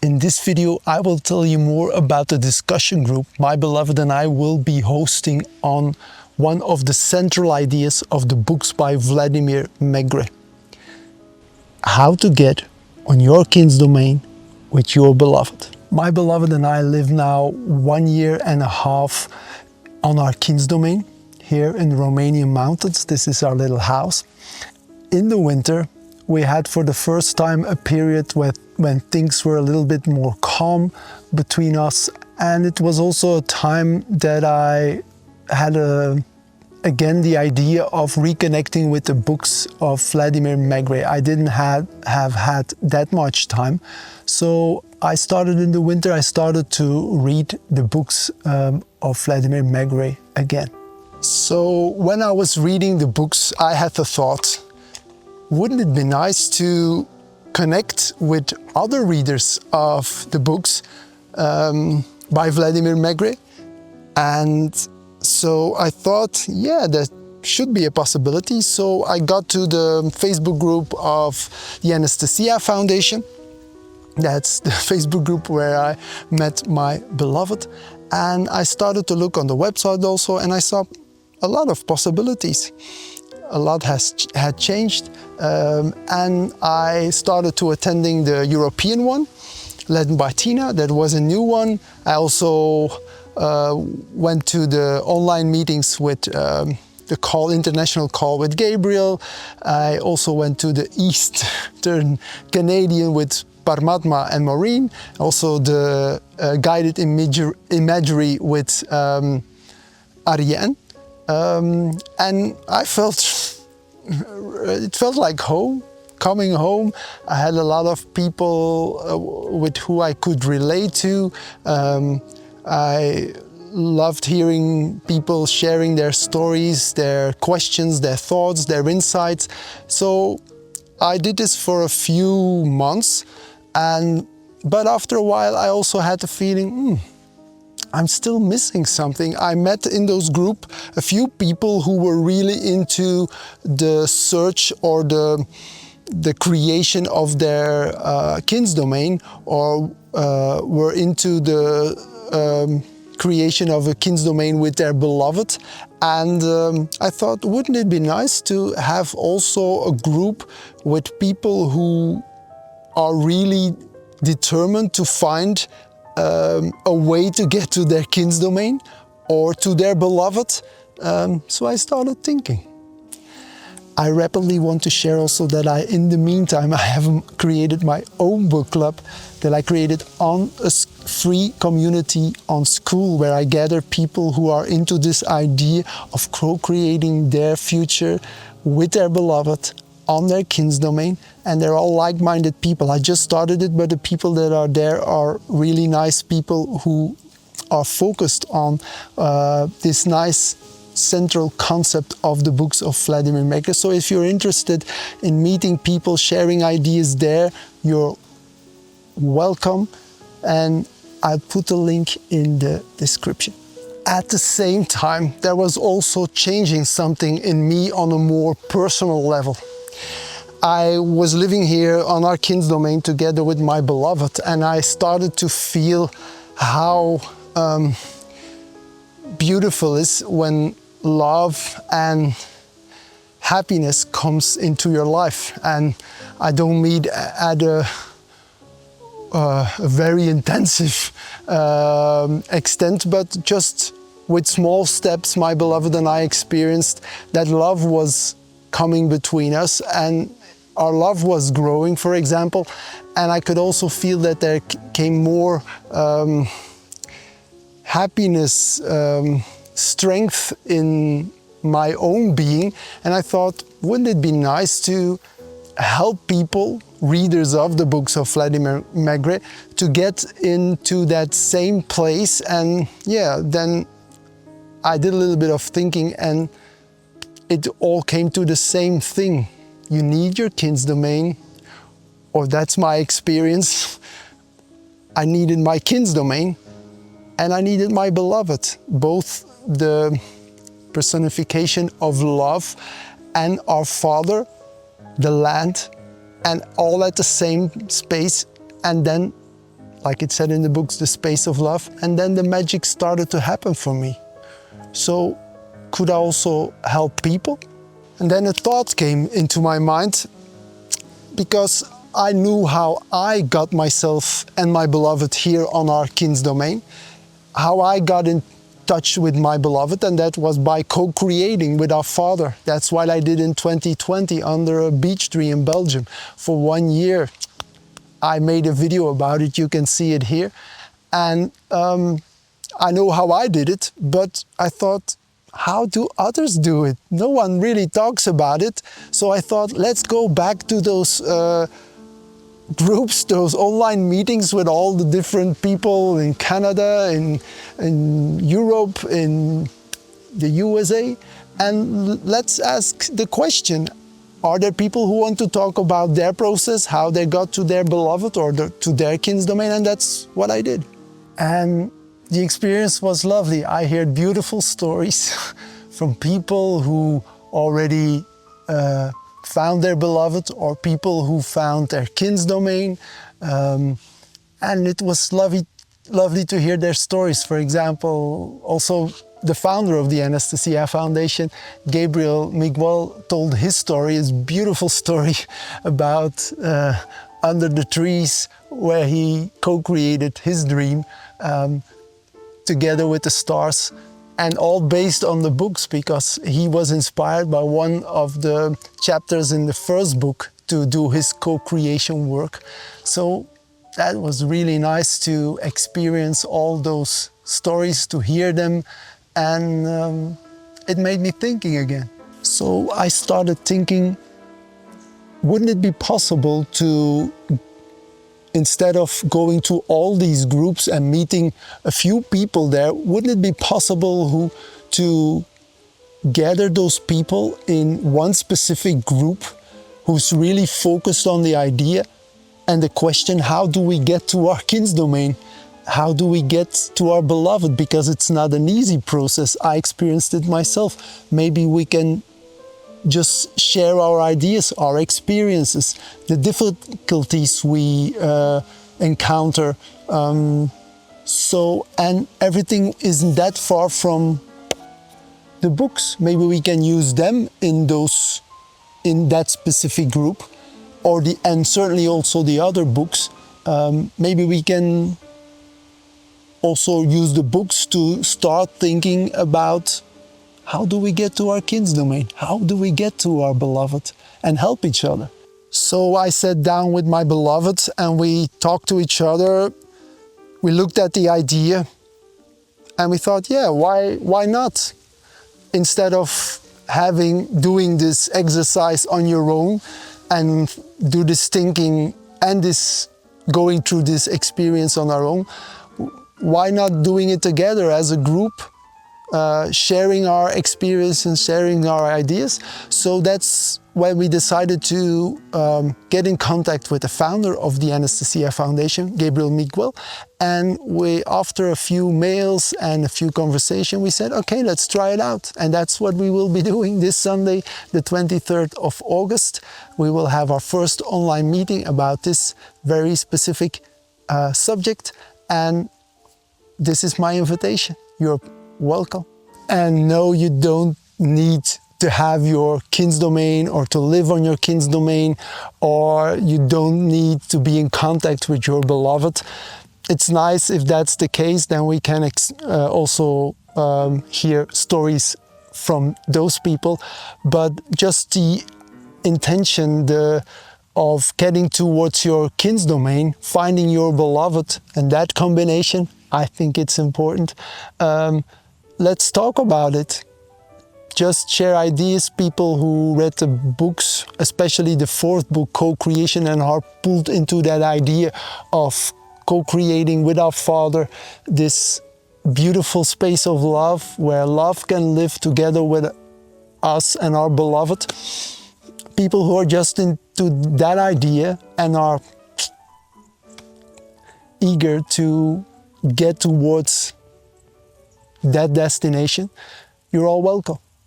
In this video, I will tell you more about the discussion group my beloved and I will be hosting on one of the central ideas of the books by Vladimir Megre. How to get on your kin's domain with your beloved. My beloved and I live now 1.5 years on our kin's domain here in the Romanian mountains. This is our little house. In the winter, we had for the first time a period when things were a little bit more calm between us, and it was also a time that I had again the idea of reconnecting with the books of Vladimir Megre. I didn't have had that much time, so I started in the winter. I started to read the books of Vladimir Megre again. So when I was reading the books, I had the thought, wouldn't it be nice to connect with other readers of the books by Vladimir Megre? And so I thought, yeah, that should be a possibility. So I got to the Facebook group of the Anastasia Foundation. That's the Facebook group where I met my beloved. And I started to look on the website also, and I saw a lot of possibilities. A lot had changed, and I started to attending the European one, led by Tina. That was a new one. I also went to the online meetings with the international call with Gabriel. I also went to the Eastern Canadian with Paramatma and Maureen. Also the guided imagery with Ariane. And I it felt like home, coming home. I had a lot of people with who I could relate to. I loved hearing people sharing their stories, their questions, their thoughts, their insights. So I did this for a few months, but after a while I also had the feeling, I'm still missing something. I met in those group a few people who were really into the search or the creation of their kin's domain, or were into the creation of a kin's domain with their beloved. And I thought, wouldn't it be nice to have also a group with people who are really determined to find a way to get to their kin's domain or to their beloved. So I started thinking. I rapidly want to share also that in the meantime, I have created my own book club that I created on a free community on Skool, where I gather people who are into this idea of co-creating their future with their beloved on their kin's domain, and they're all like-minded people. I just started it, but the people that are there are really nice people who are focused on this nice central concept of the books of Vladimir Megre. So if you're interested in meeting people, sharing ideas there, you're welcome, and I'll put a link in the description. At the same time, there was also changing something in me on a more personal level. I was living here on our kin's domain together with my beloved, and I started to feel how beautiful it is when love and happiness comes into your life. And I don't mean at a very intensive extent, but just with small steps, my beloved and I experienced that love was coming between us, and our love was growing, for example. And I could also feel that there came more happiness, strength in my own being. And I thought, wouldn't it be nice to help people, readers of the books of Vladimir Megre, to get into that same place? And yeah, then I did a little bit of thinking, and it all came to the same thing. You need your kin's domain, or that's my experience. I needed my kin's domain, and I needed my beloved, both the personification of love and our Father, the land, and all at the same space. And then like it said in the books, the space of love. And then the magic started to happen for me. So could I also help people? And then a thought came into my mind, because I knew how I got myself and my beloved here on our kin's domain, how I got in touch with my beloved, and that was by co-creating with our father. That's what I did in 2020 under a beech tree in Belgium. For 1 year, I made a video about it. You can see it here. And I know how I did it, but I thought, how do others do it? No one really talks about it. So I thought, let's go back to those groups, those online meetings with all the different people in Canada, in Europe, in the USA, and let's ask the question, are there people who want to talk about their process, how they got to their beloved or to their kin's domain? And that's what I did. And the experience was lovely. I heard beautiful stories from people who already found their beloved, or people who found their kin's domain. And it was lovely to hear their stories. For example, also the founder of the Anastasia Foundation, Vladimir Megre, told his story, his beautiful story about under the trees where he co-created his dream together with the stars, and all based on the books, because he was inspired by one of the chapters in the first book to do his co-creation work. So that was really nice to experience all those stories, to hear them, and it made me thinking again. So I started thinking, wouldn't it be possible to, instead of going to all these groups and meeting a few people there, wouldn't it be possible to gather those people in one specific group who's really focused on the idea and the question, how do we get to our kin's domain? How do we get to our beloved? Because it's not an easy process. I experienced it myself. Maybe we can just share our ideas, our experiences, the difficulties we encounter. And everything isn't that far from the books. Maybe we can use them in that specific group, and certainly also the other books. Maybe we can also use the books to start thinking about, how do we get to our kin's domain? How do we get to our beloved and help each other? So I sat down with my beloved and we talked to each other. We looked at the idea and we thought, yeah, why not? Instead of doing this exercise on your own and do this thinking and going through this experience on our own, why not doing it together as a group? Sharing our experience and sharing our ideas. So that's when we decided to get in contact with the founder of the Anastasia Foundation, Vladimir Megre. And after a few mails and a few conversations, we said, okay, let's try it out. And that's what we will be doing this Sunday, the 23rd of August. We will have our first online meeting about this very specific subject. And this is my invitation. You're welcome. And no, you don't need to have your kin's domain or to live on your kin's domain, or you don't need to be in contact with your beloved. It's nice if that's the case, then we can also hear stories from those people. But just the intention of getting towards your kin's domain, finding your beloved, and that combination, I think it's important. Let's talk about it. Just share ideas. People who read the books, especially the fourth book, Co-Creation, and are pulled into that idea of co-creating with our Father this beautiful space of love, where love can live together with us and our beloved. People who are just into that idea and are eager to get towards that destination, you're all welcome.